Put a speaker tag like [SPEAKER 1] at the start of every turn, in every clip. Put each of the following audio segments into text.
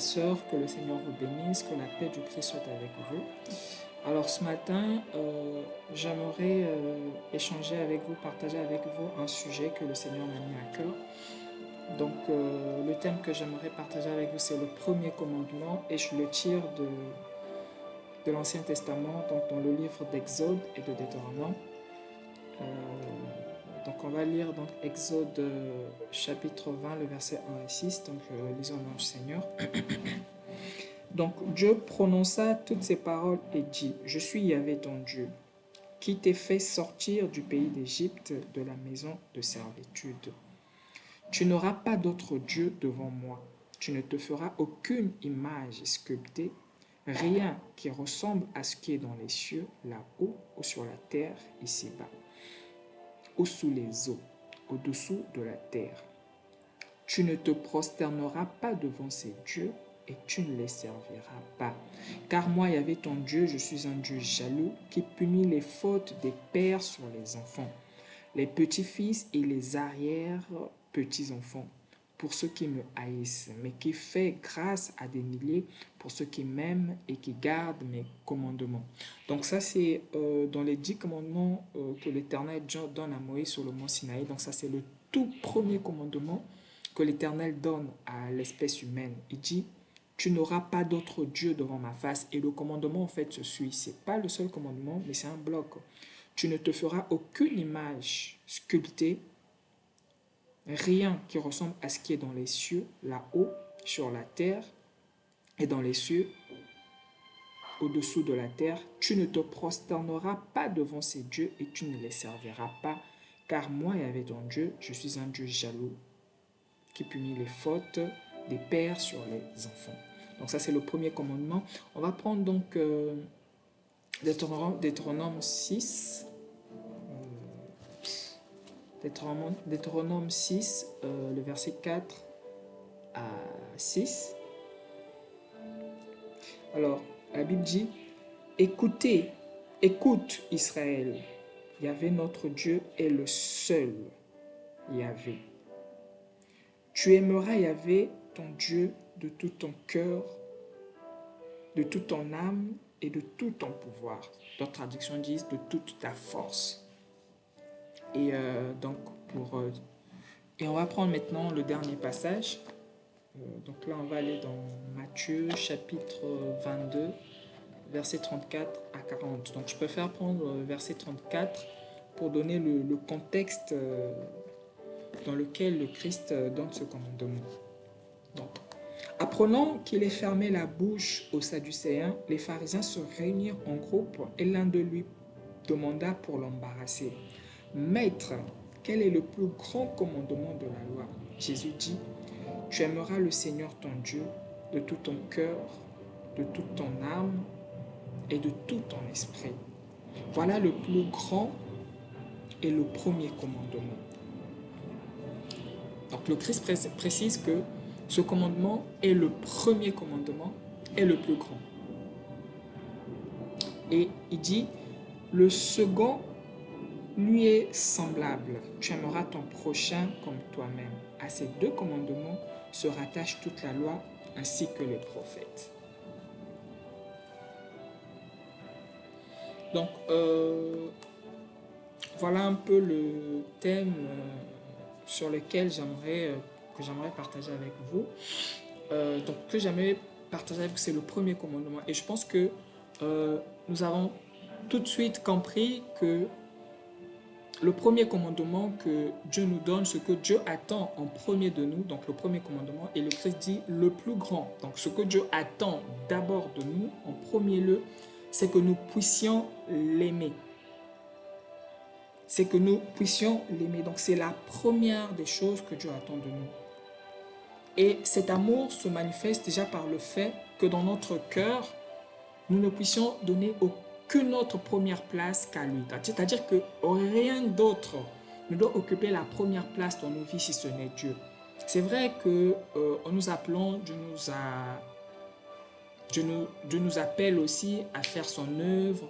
[SPEAKER 1] sœurs, que le Seigneur vous bénisse, que la paix du Christ soit avec vous. Alors ce matin, j'aimerais échanger avec vous, partager avec vous un sujet que le Seigneur m'a mis à cœur. Donc le thème que j'aimerais partager avec vous, c'est le premier commandement et je le tire de l'Ancien Testament, donc dans le livre d'Exode et de Deutéronome. Donc on va lire donc Exode chapitre 20, le verset 1 et 6. Donc lisons au nom du Seigneur. Donc Dieu prononça toutes ces paroles et dit: Je suis Yahvé ton Dieu, qui t'ai fait sortir du pays d'Égypte, de la maison de servitude. Tu n'auras pas d'autre Dieu devant moi. Tu ne te feras aucune image sculptée, rien qui ressemble à ce qui est dans les cieux, là-haut, ou sur la terre, ici-bas, ou sous les eaux, au-dessous de la terre. Tu ne te prosterneras pas devant ces dieux et tu ne les serviras pas. Car moi, Yahvé ton Dieu, je suis un Dieu jaloux qui punit les fautes des pères sur les enfants, les petits-fils et les arrière-petits-enfants, pour ceux qui me haïssent, mais qui fait grâce à des milliers pour ceux qui m'aiment et qui gardent mes commandements. Donc ça, c'est dans les 10 commandements que l'Éternel donne à Moïse sur le mont Sinaï. Donc ça, c'est le tout premier commandement que l'Éternel donne à l'espèce humaine. Il dit: tu n'auras pas d'autre Dieu devant ma face. Et le commandement, en fait, se suit. Ce n'est pas le seul commandement, mais c'est un bloc. Tu ne te feras aucune image sculptée, rien qui ressemble à ce qui est dans les cieux, là-haut, sur la terre, et dans les cieux, au-dessous de la terre. Tu ne te prosterneras pas devant ces dieux et tu ne les serviras pas, car moi, Yahvé ton Dieu, je suis un Dieu jaloux, qui punit les fautes des pères sur les enfants. Donc ça, c'est le premier commandement. On va prendre donc Deutéronome 6. Deutéronome 6, le verset 4 à 6. Alors, la Bible dit: écoutez, écoute Israël, Yahvé notre Dieu est le seul Yahvé. Tu aimeras Yahvé ton Dieu de tout ton cœur, de toute ton âme et de tout ton pouvoir. D'autres traductions disent de toute ta force. Et donc, et on va prendre maintenant le dernier passage. Donc là, on va aller dans Matthieu, chapitre 22, verset 34 à 40. Donc, je préfère prendre verset 34 pour donner le contexte dans lequel le Christ donne ce commandement. Donc, apprenant qu'il ait fermé la bouche aux Sadducéens, les pharisiens se réunirent en groupe et l'un d'eux lui demanda pour l'embarrasser: Maître, quel est le plus grand commandement de la loi? Jésus dit: tu aimeras le Seigneur ton Dieu de tout ton cœur, de toute ton âme et de tout ton esprit. Voilà le plus grand et le premier commandement. Donc le Christ précise que ce commandement est le premier commandement et le plus grand. Et il dit: le second lui est semblable. Tu aimeras ton prochain comme toi-même. À ces deux commandements se rattache toute la loi ainsi que les prophètes. Donc, voilà un peu le thème sur lequel j'aimerais partager avec vous. Donc, que j'aimerais partager avec vous, c'est le premier commandement. Et je pense que nous avons tout de suite compris que le premier commandement que Dieu nous donne, ce que Dieu attend en premier de nous, donc le premier commandement, et le Christ dit le plus grand. Donc ce que Dieu attend d'abord de nous, en premier lieu, c'est que nous puissions l'aimer. C'est que nous puissions l'aimer. Donc c'est la première des choses que Dieu attend de nous. Et cet amour se manifeste déjà par le fait que dans notre cœur, nous ne puissions donner aucune autre première place qu'à lui. C'est-à-dire que rien d'autre ne doit occuper la première place dans nos vies si ce n'est Dieu. C'est vrai que en nous appelant, Dieu nous appelle aussi à faire son œuvre,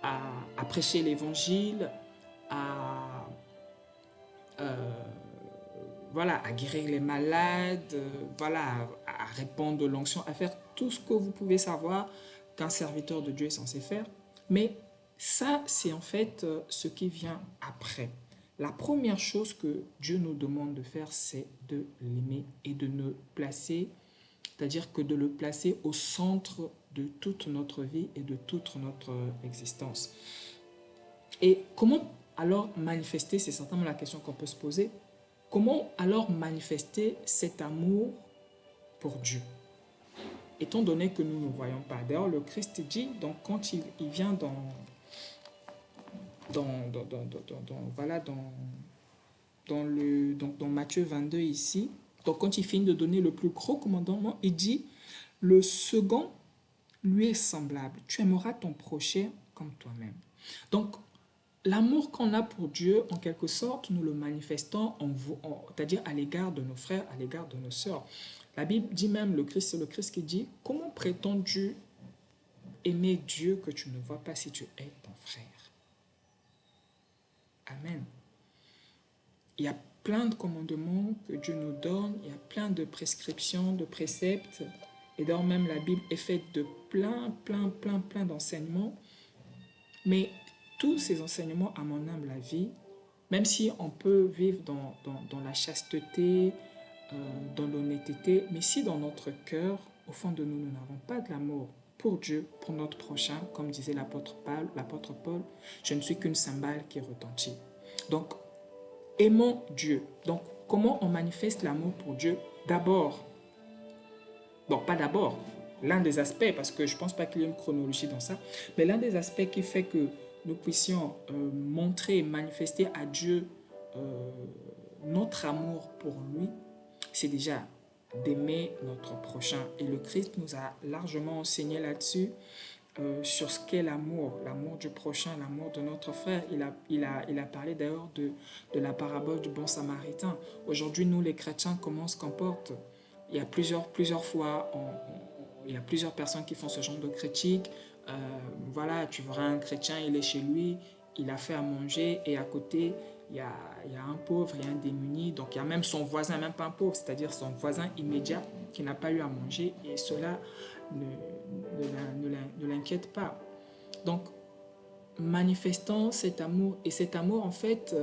[SPEAKER 1] à prêcher l'évangile, à voilà, à guérir les malades, voilà, à répandre l'onction, à faire tout ce que vous pouvez savoir qu'un serviteur de Dieu est censé faire. Mais ça, c'est en fait ce qui vient après. La première chose que Dieu nous demande de faire, c'est de l'aimer et de nous placer, c'est-à-dire que de le placer au centre de toute notre vie et de toute notre existence. Et comment alors manifester, c'est certainement la question qu'on peut se poser, comment alors manifester cet amour pour Dieu? Étant donné que nous ne voyons pas. D'ailleurs, le Christ dit, donc quand il vient voilà, dans Matthieu 22 ici, donc quand il finit de donner le plus gros commandement, il dit, le second lui est semblable. Tu aimeras ton prochain comme toi-même. Donc, l'amour qu'on a pour Dieu, en quelque sorte, nous le manifestons, c'est-à-dire à l'égard de nos frères, à l'égard de nos sœurs. La Bible dit même, c'est le Christ qui dit, comment prétends-tu aimer Dieu que tu ne vois pas si tu es ton frère? Amen. Il y a plein de commandements que Dieu nous donne, il y a plein de prescriptions, de préceptes, et d'ailleurs même la Bible est faite de plein d'enseignements, mais tous ces enseignements, à mon humble avis, même si on peut vivre dans la chasteté, dans l'honnêteté, mais si dans notre cœur, au fond de nous, nous n'avons pas de l'amour pour Dieu, pour notre prochain, comme disait l'apôtre Paul, je ne suis qu'une cymbale qui retentit. Donc, aimons Dieu. Donc, comment on manifeste l'amour pour Dieu? D'abord, bon, pas d'abord, l'un des aspects, parce que je ne pense pas qu'il y ait une chronologie dans ça, mais l'un des aspects qui fait que nous puissions montrer, manifester à Dieu notre amour pour lui, c'est déjà d'aimer notre prochain. Et le Christ nous a largement enseigné là-dessus, sur ce qu'est l'amour du prochain, l'amour de notre frère. Il a parlé d'ailleurs de la parabole du bon samaritain. Aujourd'hui, nous les chrétiens, comment on se comporte? Il y a plusieurs fois, il y a plusieurs personnes qui font ce genre de critique. Voilà, tu verras un chrétien, il est chez lui, il a fait à manger et à côté, il y a un pauvre, il y a un démuni, donc il y a même son voisin, même pas un pauvre, c'est-à-dire son voisin immédiat qui n'a pas eu à manger et cela ne l'inquiète pas. Donc, manifestant cet amour, et cet amour en fait,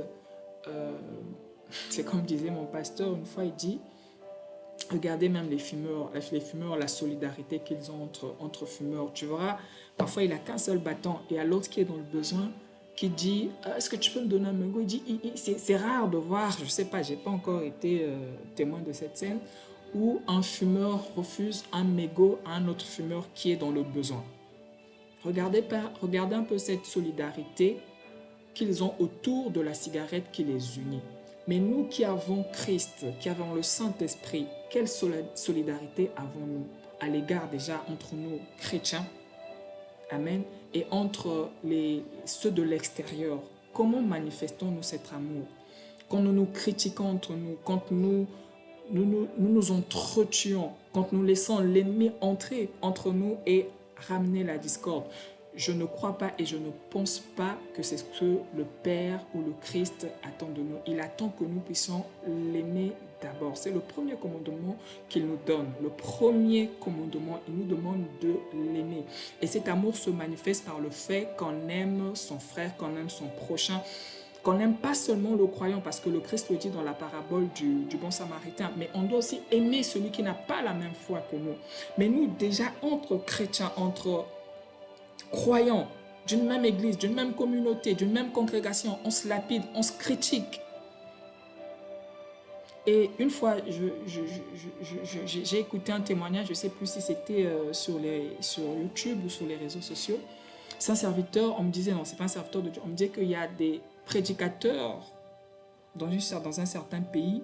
[SPEAKER 1] c'est comme disait mon pasteur une fois, il dit, regardez même les fumeurs, la solidarité qu'ils ont entre fumeurs. Tu verras, parfois il n'a qu'un seul bâton et à l'autre qui est dans le besoin, qui dit, est-ce que tu peux me donner un mégot? Il dit, c'est rare de voir, je ne sais pas, je n'ai pas encore été témoin de cette scène, où un fumeur refuse un mégot à un autre fumeur qui est dans le besoin. Regardez un peu cette solidarité qu'ils ont autour de la cigarette qui les unit. Mais nous qui avons Christ, qui avons le Saint-Esprit, quelle solidarité avons-nous à l'égard déjà entre nous chrétiens? Amen. Et entre ceux de l'extérieur, comment manifestons-nous cet amour? Quand nous nous critiquons entre nous, quand nous nous entretuons, quand nous laissons l'ennemi entrer entre nous et ramener la discorde. Je ne crois pas et je ne pense pas que c'est ce que le Père ou le Christ attend de nous. Il attend que nous puissions l'aimer d'abord. C'est le premier commandement qu'il nous donne. Le premier commandement, il nous demande de l'aimer. Et cet amour se manifeste par le fait qu'on aime son frère, qu'on aime son prochain, qu'on n'aime pas seulement le croyant, parce que le Christ le dit dans la parabole du bon samaritain, mais on doit aussi aimer celui qui n'a pas la même foi que nous. Mais nous, déjà, entre chrétiens, entre croyants, d'une même église, d'une même communauté, d'une même congrégation, on se lapide, on se critique. Et une fois, j'ai écouté un témoignage, je ne sais plus si c'était sur YouTube ou sur les réseaux sociaux. C'est un serviteur, on me disait, non, c'est pas un serviteur de Dieu, on me disait qu'il y a des prédicateurs dans un certain pays,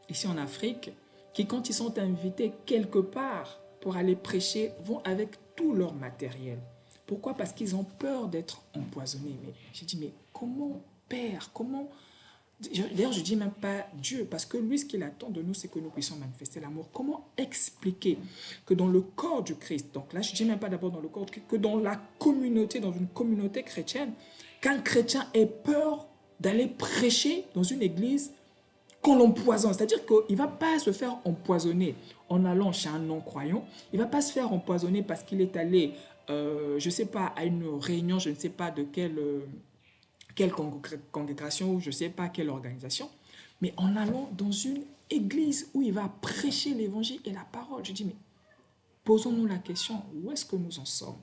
[SPEAKER 1] ici en Afrique, qui quand ils sont invités quelque part pour aller prêcher, vont avec tout leur matériel. Pourquoi? Parce qu'ils ont peur d'être empoisonnés. Mais j'ai dit, mais comment, Père, comment... D'ailleurs, je ne dis même pas Dieu, parce que lui, ce qu'il attend de nous, c'est que nous puissions manifester l'amour. Comment expliquer que dans le corps du Christ, donc là, je ne dis même pas d'abord dans le corps du Christ, que dans la communauté, dans une communauté chrétienne, qu'un chrétien ait peur d'aller prêcher dans une église qu'on l'empoisonne. C'est-à-dire qu'il ne va pas se faire empoisonner en allant chez un non-croyant. Il ne va pas se faire empoisonner parce qu'il est allé, je ne sais pas, à une réunion, je ne sais pas de quelle congrégation ou je ne sais pas quelle organisation, mais en allant dans une église où il va prêcher l'évangile et la parole. Je dis, mais posons-nous la question, où est-ce que nous en sommes?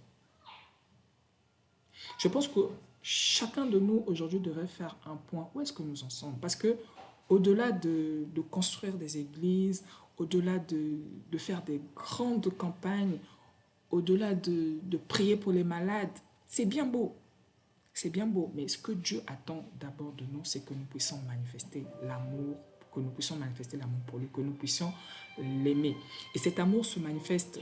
[SPEAKER 1] Je pense que chacun de nous aujourd'hui devrait faire un point. Où est-ce que nous en sommes? Parce que au-delà de construire des églises, au-delà de faire des grandes campagnes, au-delà de prier pour les malades, c'est bien beau. C'est bien beau. Mais ce que Dieu attend d'abord de nous, c'est que nous puissions manifester l'amour, que nous puissions manifester l'amour pour lui, que nous puissions l'aimer. Et cet amour se manifeste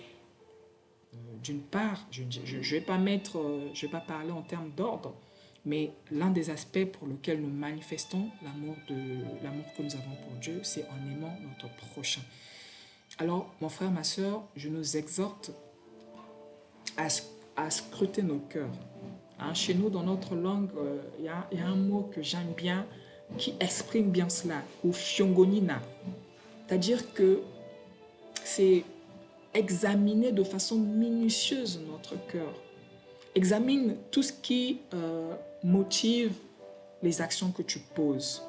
[SPEAKER 1] d'une part, je ne vais pas mettre, je vais pas parler en termes d'ordre, mais l'un des aspects pour lequel nous manifestons l'amour que nous avons pour Dieu, c'est en aimant notre prochain. Alors, mon frère, ma soeur, je nous exhorte à scruter nos cœurs. Hein, chez nous, dans notre langue, il y a un mot que j'aime bien qui exprime bien cela, ou fiongonina. C'est-à-dire que c'est examiner de façon minutieuse notre cœur. Examine tout ce qui motive les actions que tu poses.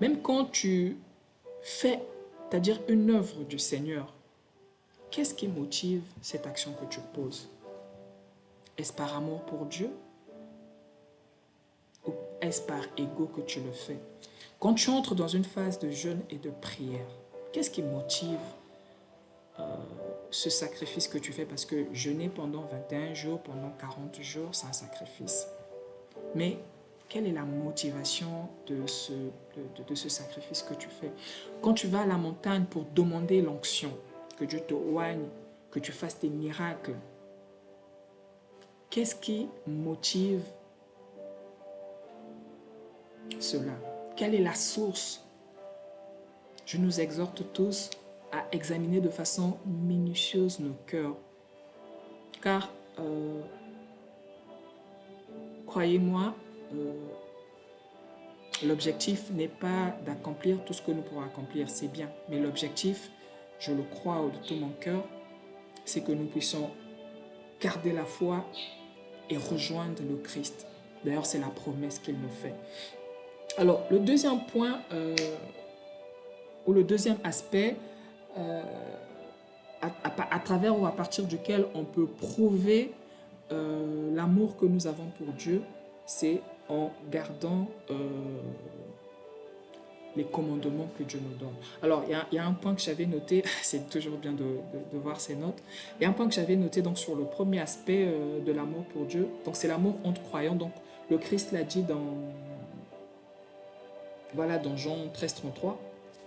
[SPEAKER 1] Même quand tu fais, c'est-à-dire une œuvre du Seigneur, qu'est-ce qui motive cette action que tu poses? Est-ce par amour pour Dieu? Ou est-ce par ego que tu le fais? Quand tu entres dans une phase de jeûne et de prière, qu'est-ce qui motive ce sacrifice que tu fais? Parce que jeûner pendant 21 jours, pendant 40 jours, c'est un sacrifice. Mais quelle est la motivation de ce sacrifice que tu fais? Quand tu vas à la montagne pour demander l'onction, que Dieu te oigne, que tu fasses tes miracles, qu'est-ce qui motive cela? Quelle est la source? Je nous exhorte tous à examiner de façon minutieuse nos cœurs. Car, croyez-moi, l'objectif n'est pas d'accomplir tout ce que nous pourrons accomplir, c'est bien. Mais l'objectif, je le crois de tout mon cœur, c'est que nous puissions garder la foi et rejoindre le Christ. D'ailleurs, c'est la promesse qu'il nous fait. Alors, le deuxième point, ou le deuxième aspect, à travers ou à partir duquel on peut prouver l'amour que nous avons pour Dieu, c'est en gardant les commandements que Dieu nous donne. Alors, il y a un point que j'avais noté, c'est toujours bien de voir ces notes. Il y a un point que j'avais noté donc, sur le premier aspect de l'amour pour Dieu. Donc, c'est l'amour entre croyants. Donc, le Christ l'a dit dans Jean 13, 33.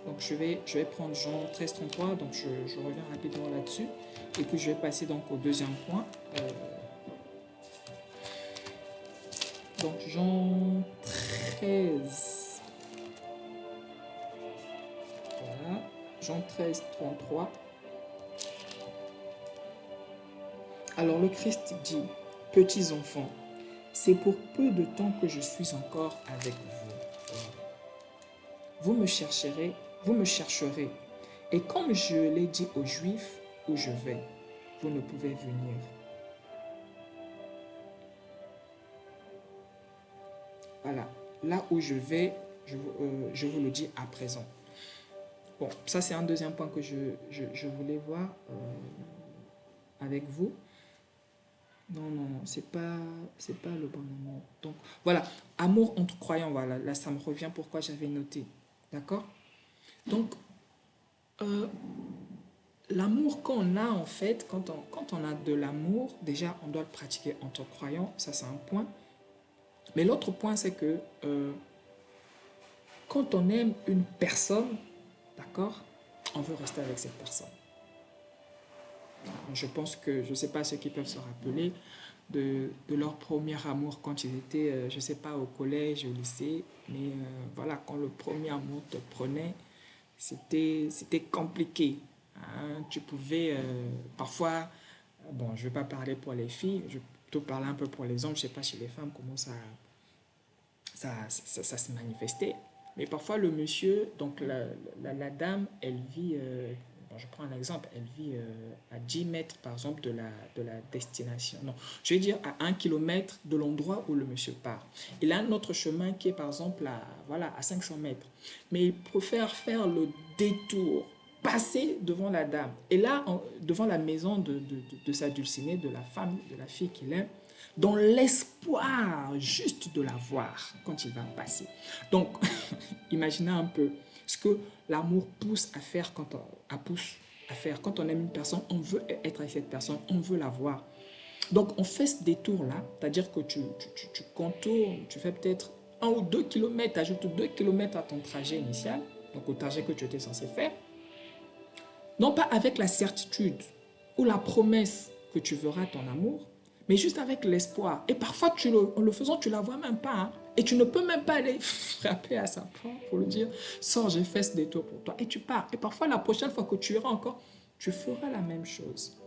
[SPEAKER 1] Donc, je vais prendre Jean 13, 33. Donc, je reviens rapidement là-dessus. Et puis, je vais passer donc au deuxième point. Donc, Jean 13. Voilà. Jean 13, 33. Alors, le Christ dit, « Petits enfants, c'est pour peu de temps que je suis encore avec vous. Vous me chercherez. Et comme je l'ai dit aux Juifs, où je vais, vous ne pouvez venir. » Voilà, là où je vais, je vous le dis à présent. Bon, ça c'est un deuxième point que je voulais voir avec vous. Non, c'est pas le bon amour. Donc, voilà, amour entre croyants, voilà, là ça me revient pourquoi j'avais noté. D'accord? Donc, l'amour qu'on a en fait, quand on a de l'amour, déjà on doit le pratiquer entre croyants, ça c'est un point. Mais l'autre point c'est que quand on aime une personne, d'accord, on veut rester avec cette personne. Je pense que, je ne sais pas ceux qui peuvent se rappeler de leur premier amour quand ils étaient, je ne sais pas, au collège, au lycée, mais voilà, quand le premier amour te prenait, c'était compliqué. Hein. Tu pouvais parfois, bon, je ne vais pas parler pour les filles, je vais plutôt parler un peu pour les hommes, je ne sais pas chez les femmes comment ça se manifestait. Mais parfois, le monsieur, donc la dame, elle vit, bon, je prends un exemple, elle vit à 10 mètres, par exemple, de la destination. Non, je vais dire à 1 kilomètre de l'endroit où le monsieur part. Il a un autre chemin qui est, par exemple, à, voilà, à 500 mètres. Mais il préfère faire le détour, passer devant la dame. Et là, devant la maison de sa dulcinée, de la femme, de la fille qu'il aime, dans l'espoir juste de la voir quand il va passer. Donc, imaginez un peu ce que l'amour pousse à faire quand on aime une personne, on veut être avec cette personne, on veut la voir. Donc, on fait ce détour-là, c'est-à-dire que tu contournes, tu fais peut-être 1 ou 2 kilomètres, tu ajoutes 2 kilomètres à ton trajet initial, donc au trajet que tu étais censé faire, non pas avec la certitude ou la promesse que tu verras ton amour, mais juste avec l'espoir. Et parfois, en le faisant, tu ne la vois même pas. Hein. Et tu ne peux même pas aller frapper à sa porte pour lui dire, sors, j'ai fait ce détour pour toi. Et tu pars. Et parfois, la prochaine fois que tu iras encore, tu feras la même chose.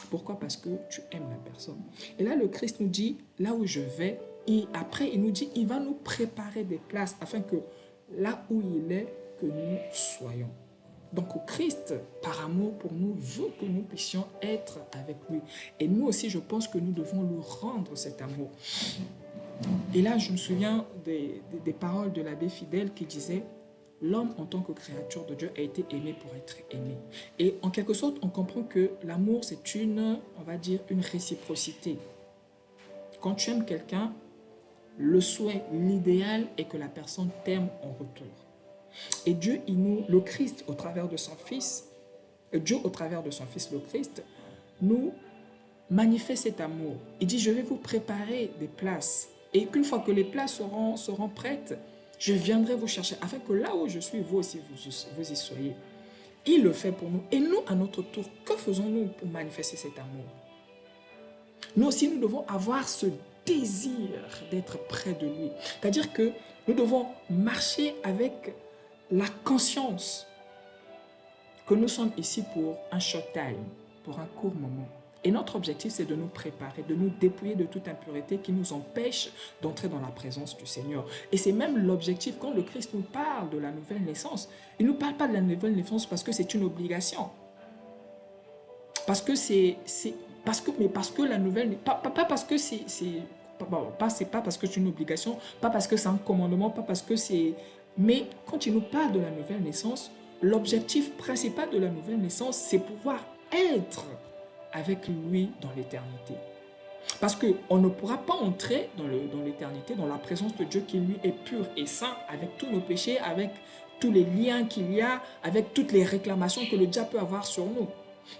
[SPEAKER 1] Pourquoi? Parce que tu aimes la personne. Et là, le Christ nous dit, là où je vais, et après, il nous dit, il va nous préparer des places afin que là où il est, que nous soyons. Donc Christ, par amour pour nous, veut que nous puissions être avec lui. Et nous aussi, je pense que nous devons lui rendre cet amour. Et là, je me souviens des paroles de l'abbé Fidèle qui disait « L'homme en tant que créature de Dieu a été aimé pour être aimé. » Et en quelque sorte, on comprend que l'amour, c'est une, on va dire, une réciprocité. Quand tu aimes quelqu'un, le souhait, l'idéal est que la personne t'aime en retour. Et Dieu, le Christ, au travers de son Fils, Dieu, au travers de son Fils, le Christ, nous manifeste cet amour. Il dit, je vais vous préparer des places. Et qu'une fois que les places seront prêtes, je viendrai vous chercher, afin que là où je suis, vous aussi, vous y soyez. Il le fait pour nous. Et nous, à notre tour, que faisons-nous pour manifester cet amour? Nous aussi, nous devons avoir ce désir d'être près de lui. C'est-à-dire que nous devons marcher avec la conscience que nous sommes ici pour un short time, pour un court moment. Et notre objectif, c'est de nous préparer, de nous dépouiller de toute impureté qui nous empêche d'entrer dans la présence du Seigneur. Et c'est même l'objectif quand le Christ nous parle de la nouvelle naissance. Il ne nous parle pas de la nouvelle naissance parce que c'est une obligation. Parce que parce que la nouvelle, pas parce que c'est pas parce que c'est une obligation, pas parce que c'est un commandement, pas parce que c'est... Mais quand il nous parle de la nouvelle naissance, l'objectif principal de la nouvelle naissance, c'est pouvoir être avec lui dans l'éternité. Parce qu'on ne pourra pas entrer dans l'éternité, dans la présence de Dieu qui lui est pur et saint, avec tous nos péchés, avec tous les liens qu'il y a, avec toutes les réclamations que le diable peut avoir sur nous.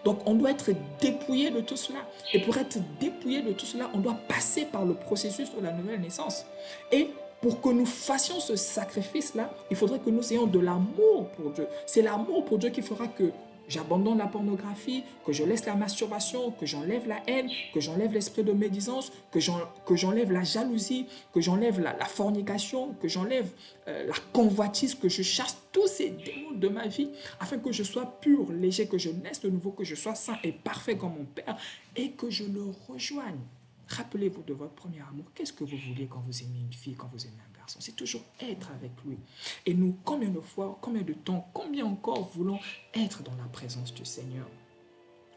[SPEAKER 1] Donc on doit être dépouillé de tout cela. Et pour être dépouillé de tout cela, on doit passer par le processus de la nouvelle naissance. Et pour que nous fassions ce sacrifice-là, il faudrait que nous ayons de l'amour pour Dieu. C'est l'amour pour Dieu qui fera que j'abandonne la pornographie, que je laisse la masturbation, que j'enlève la haine, que j'enlève l'esprit de médisance, que j'enlève la jalousie, que j'enlève la fornication, que j'enlève la convoitise, que je chasse tous ces démons de ma vie, afin que je sois pur, léger, que je naisse de nouveau, que je sois saint et parfait comme mon Père, et que je le rejoigne. Rappelez-vous de votre premier amour. Qu'est-ce que vous vouliez quand vous aimez une fille, quand vous aimez un garçon? C'est toujours être avec lui. Et nous, combien de fois, combien de temps, combien encore voulons être dans la présence du Seigneur?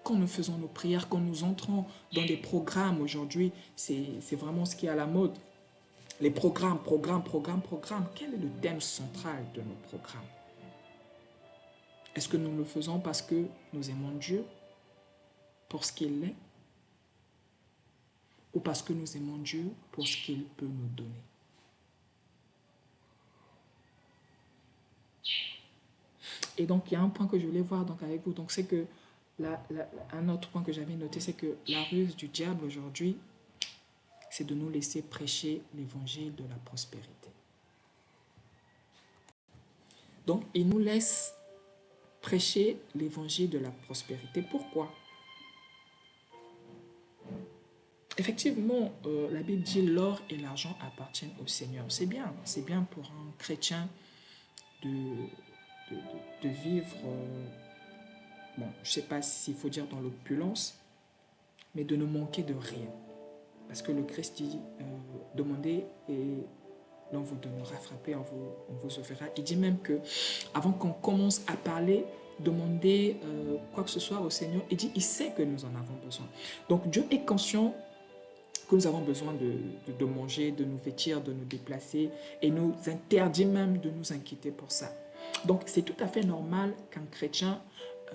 [SPEAKER 1] Quand nous faisons nos prières, quand nous entrons dans des programmes aujourd'hui, c'est vraiment ce qui est à la mode. Les programmes. Quel est le thème central de nos programmes? Est-ce que nous le faisons parce que nous aimons Dieu, pour ce qu'il est, ou parce que nous aimons Dieu pour ce qu'il peut nous donner? Et donc, il y a un point que je voulais voir donc, avec vous. Donc, c'est que un autre point que j'avais noté, c'est que la ruse du diable aujourd'hui, c'est de nous laisser prêcher l'évangile de la prospérité. Donc, il nous laisse prêcher l'évangile de la prospérité. Pourquoi? Effectivement, la Bible dit l'or et l'argent appartiennent au Seigneur. C'est bien pour un chrétien de vivre, bon, je ne sais pas s'il faut dire dans l'opulence, mais de ne manquer de rien. Parce que le Christ dit, demandez et l'on vous donnera, frappez, on vous ouvrira. Il dit même que avant qu'on commence à parler, demander quoi que ce soit au Seigneur, il dit, il sait que nous en avons besoin. Donc Dieu est conscient que nous avons besoin de manger, de nous vêtir, de nous déplacer, et nous interdit même de nous inquiéter pour ça. Donc c'est tout à fait normal qu'un chrétien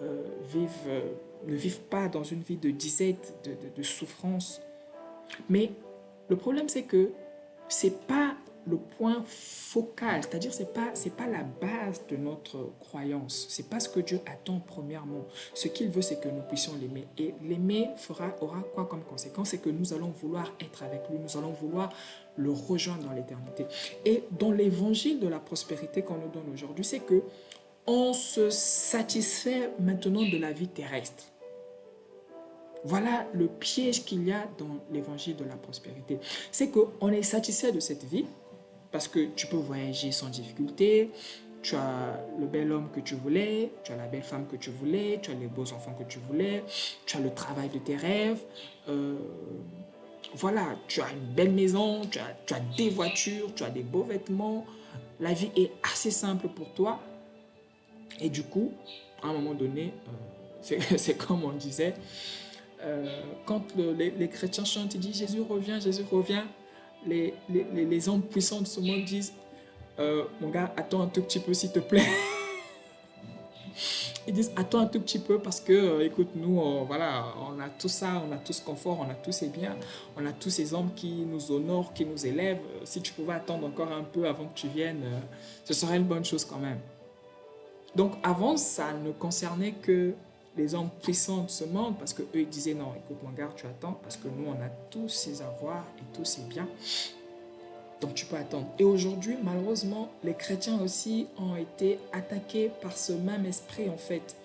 [SPEAKER 1] ne vive pas dans une vie de disette, de souffrance. Mais le problème, c'est que ce n'est pas le point focal, c'est-à-dire c'est pas la base de notre croyance. C'est pas ce que Dieu attend premièrement. Ce qu'il veut, c'est que nous puissions l'aimer. Et l'aimer aura quoi comme conséquence? C'est que nous allons vouloir être avec lui, nous allons vouloir le rejoindre dans l'éternité. Et dans l'évangile de la prospérité qu'on nous donne aujourd'hui, c'est que on se satisfait maintenant de la vie terrestre. Voilà le piège qu'il y a dans l'évangile de la prospérité. C'est qu'on est satisfait de cette vie parce que tu peux voyager sans difficulté, tu as le bel homme que tu voulais, tu as la belle femme que tu voulais, tu as les beaux enfants que tu voulais, tu as le travail de tes rêves, voilà, tu as une belle maison, tu as des voitures, tu as des beaux vêtements. La vie est assez simple pour toi. Et du coup, à un moment donné, c'est comme on disait, quand les chrétiens chantent, ils disent Jésus revient, les hommes puissants de ce monde disent mon gars, attends un tout petit peu s'il te plaît. Ils disent attends un tout petit peu parce que écoute, nous, voilà, on a tout ça, on a tout ce confort, on a tous ces biens, on a tous ces hommes qui nous honorent, qui nous élèvent. Si tu pouvais attendre encore un peu avant que tu viennes, ce serait une bonne chose quand même. Donc avant, ça ne concernait que les hommes puissants de ce monde, parce qu'eux, ils disaient non, écoute mon gars, tu attends, parce que nous, on a tous ces avoirs et tous ces biens, donc tu peux attendre. Et aujourd'hui, malheureusement, les chrétiens aussi ont été attaqués par ce même esprit en fait.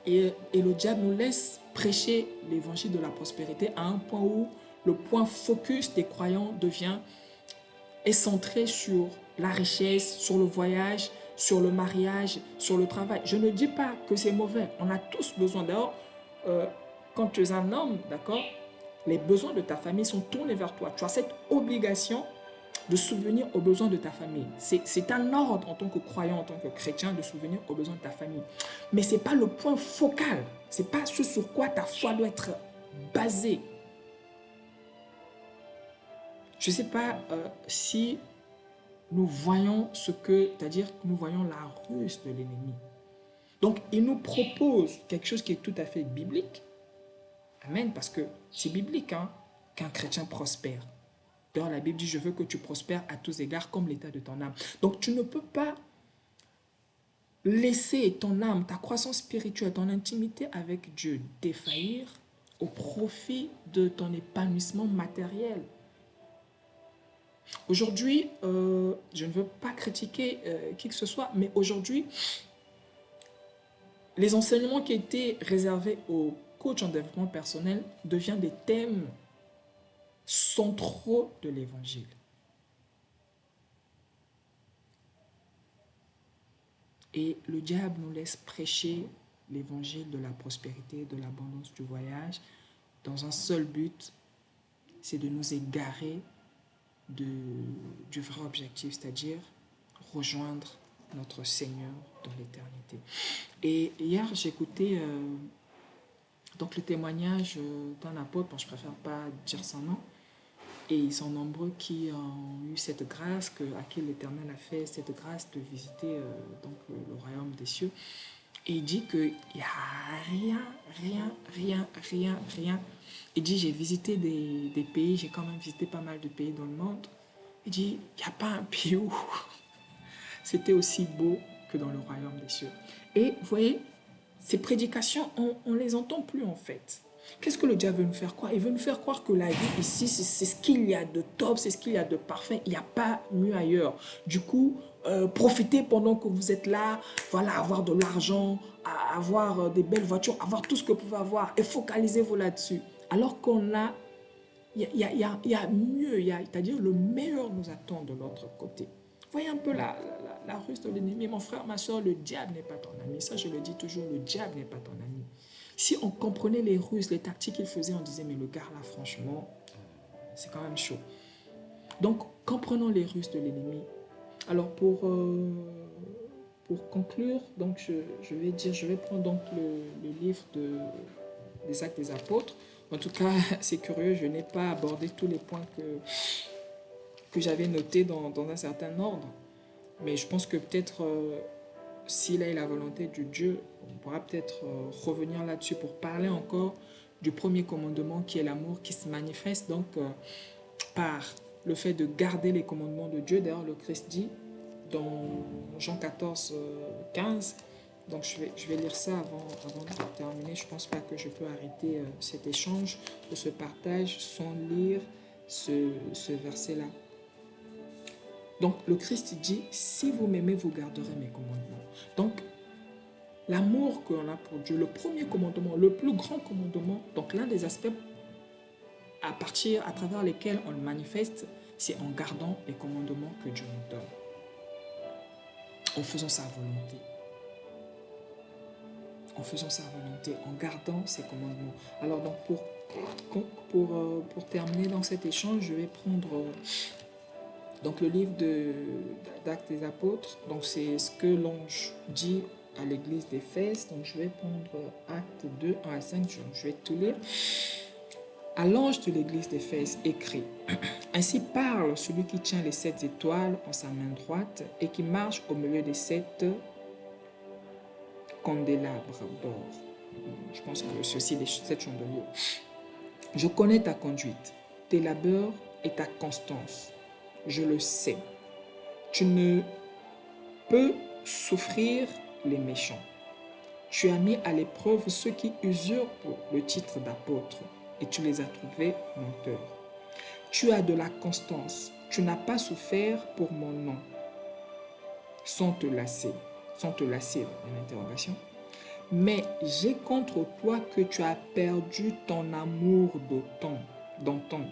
[SPEAKER 1] Et le diable nous laisse prêcher l'évangile de la prospérité à un point où le point focus des croyants est centré sur la richesse, sur le voyage, sur le mariage, sur le travail. Je ne dis pas que c'est mauvais. On a tous besoin. D'ailleurs, quand tu es un homme, d'accord, les besoins de ta famille sont tournés vers toi. Tu as cette obligation de subvenir aux besoins de ta famille. C'est un ordre en tant que croyant, en tant que chrétien, de subvenir aux besoins de ta famille. Mais ce n'est pas le point focal. Ce n'est pas ce sur quoi ta foi doit être basée. Je ne sais pas si nous voyons c'est-à-dire que nous voyons la ruse de l'ennemi. Donc, il nous propose quelque chose qui est tout à fait biblique. Amen, parce que c'est biblique hein, qu'un chrétien prospère. D'ailleurs, la Bible dit, je veux que tu prospères à tous égards comme l'état de ton âme. Donc, tu ne peux pas laisser ton âme, ta croissance spirituelle, ton intimité avec Dieu défaillir au profit de ton épanouissement matériel. Aujourd'hui, je ne veux pas critiquer qui que ce soit, mais aujourd'hui, les enseignements qui étaient réservés aux coachs en développement personnel deviennent des thèmes centraux de l'évangile. Et le diable nous laisse prêcher l'évangile de la prospérité, de l'abondance du voyage, dans un seul but, c'est de nous égarer du vrai objectif, c'est-à-dire rejoindre notre Seigneur dans l'éternité. Et hier, j'écoutais donc le témoignage d'un apôtre, bon, je ne préfère pas dire son nom, et ils sont nombreux qui ont eu cette grâce, à qui l'Éternel a fait cette grâce de visiter donc, le royaume des cieux. Et il dit qu'il n'y a rien. Il dit, j'ai visité des pays, j'ai quand même visité pas mal de pays dans le monde. Il dit, il n'y a pas un pays où c'était aussi beau que dans le royaume des cieux. Et vous voyez, ces prédications, on ne les entend plus en fait. Qu'est-ce que le diable veut nous faire croire? Il veut nous faire croire que la vie ici, c'est ce qu'il y a de top, c'est ce qu'il y a de parfait. Il n'y a pas mieux ailleurs. Du coup, profitez pendant que vous êtes là, voilà, avoir de l'argent, avoir des belles voitures, avoir tout ce que vous pouvez avoir et focalisez-vous là-dessus. Alors qu'on a, il y a mieux, c'est-à-dire le meilleur nous attend de l'autre côté. Voyez un peu la ruse de l'ennemi. Mon frère, ma soeur, le diable n'est pas ton ami. Ça, je le dis toujours, le diable n'est pas ton ami. Si on comprenait les ruses, les tactiques qu'il faisait, on disait, mais le gars là, franchement, c'est quand même chaud. Donc, comprenons les ruses de l'ennemi. Alors, pour conclure, donc je vais prendre donc le livre des Actes des Apôtres. En tout cas, c'est curieux, je n'ai pas abordé tous les points que j'avais notés dans un certain ordre. Mais je pense que peut-être, s'il a la volonté de Dieu, on pourra peut-être revenir là-dessus pour parler encore du premier commandement qui est l'amour qui se manifeste donc par le fait de garder les commandements de Dieu. D'ailleurs, le Christ dit dans Jean 14, 15, donc je vais lire ça avant de terminer. Je ne pense pas que je peux arrêter cet échange, de ce partage, sans lire ce verset-là. Donc le Christ dit, si vous m'aimez, vous garderez mes commandements. Donc l'amour qu'on a pour Dieu, le premier commandement, le plus grand commandement, donc l'un des aspects à travers lesquels on le manifeste, c'est en gardant les commandements que Dieu nous donne, en faisant sa volonté. En faisant sa volonté, en gardant ses commandements. Alors donc pour terminer dans cet échange, je vais prendre donc le livre d'Actes des Apôtres. Donc c'est ce que l'ange dit à l'église d'Éphèse. Donc je vais prendre Actes 2, 1 à 5, je vais tout lire. À l'ange de l'église d'Éphèse écrit, ainsi parle celui qui tient les 7 étoiles en sa main droite et qui marche au milieu des 7 candélabres d'or. Je pense que ceci est 7 chandeliers. Je connais ta conduite, tes labeurs et ta constance. Je le sais. Tu ne peux souffrir les méchants. Tu as mis à l'épreuve ceux qui usurpent le titre d'apôtre et tu les as trouvés menteurs. Tu as de la constance. Tu n'as pas souffert pour mon nom sans te lasser, une interrogation. Mais j'ai contre toi que tu as perdu ton amour d'antan.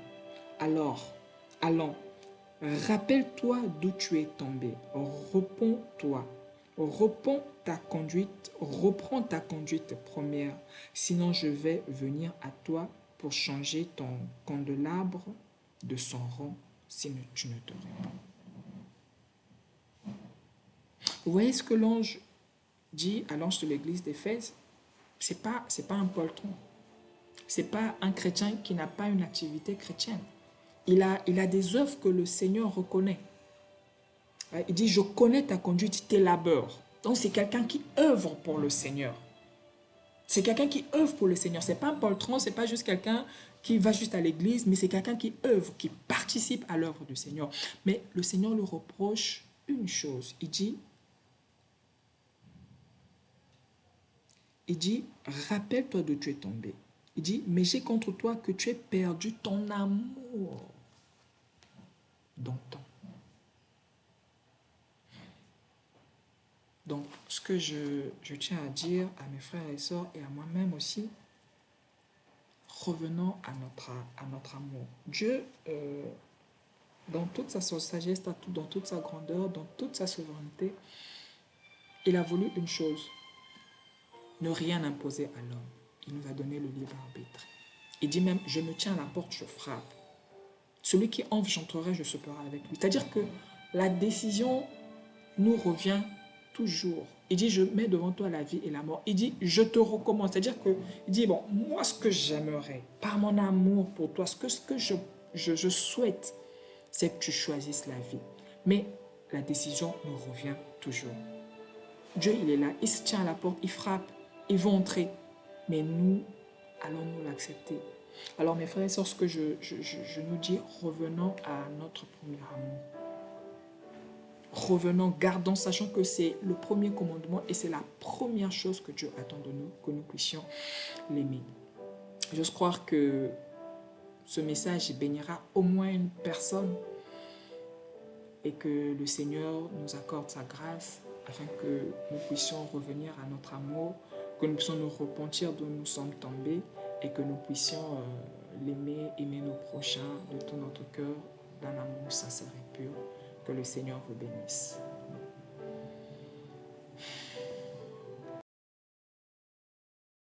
[SPEAKER 1] Alors, allons, rappelle-toi d'où tu es tombé. Repends-toi. Reprends ta conduite première. Sinon, je vais venir à toi pour changer ton candélabre de son rang si tu ne te réponds. Vous voyez ce que l'ange dit à l'ange de l'église d'Éphèse? C'est pas un poltron. C'est pas un chrétien qui n'a pas une activité chrétienne. Il a des œuvres que le Seigneur reconnaît. Il dit, je connais ta conduite, tes labeurs. Donc c'est quelqu'un qui œuvre pour le Seigneur. C'est quelqu'un qui œuvre pour le Seigneur. C'est pas un poltron, c'est pas juste quelqu'un qui va juste à l'église, mais c'est quelqu'un qui œuvre, qui participe à l'œuvre du Seigneur. Mais le Seigneur lui reproche une chose. Il dit, rappelle-toi d'où tu es tombé. Il dit, mais j'ai contre toi que tu aies perdu ton amour d'antan. Donc, ce que je tiens à dire à mes frères et sœurs et à moi-même aussi, revenons à notre amour. Dieu, dans toute sa sagesse, dans toute sa grandeur, dans toute sa souveraineté, il a voulu une chose, ne rien imposer à l'homme. Il nous a donné le libre arbitre. Il dit même, je me tiens à la porte, je frappe. Celui qui entre, j'entrerai, je souperai avec lui. C'est-à-dire que la décision nous revient toujours. Il dit, je mets devant toi la vie et la mort. Il dit, je te recommande. C'est-à-dire que, il dit, bon, moi, ce que j'aimerais, par mon amour pour toi, ce que je souhaite, c'est que tu choisisses la vie. Mais la décision nous revient toujours. Dieu, il est là, il se tient à la porte, il frappe, il va entrer. Mais nous, allons-nous l'accepter? Alors, mes frères et sœurs, ce que je nous dis, revenons à notre premier amour. Revenons, gardons, sachant que c'est le premier commandement et c'est la première chose que Dieu attend de nous, que nous puissions l'aimer. J'ose croire que ce message bénira au moins une personne et que le Seigneur nous accorde sa grâce afin que nous puissions revenir à notre amour, que nous puissions nous repentir d'où nous sommes tombés et que nous puissions l'aimer, aimer nos prochains de tout notre cœur, d'un amour sincère et pur. Que le Seigneur vous bénisse.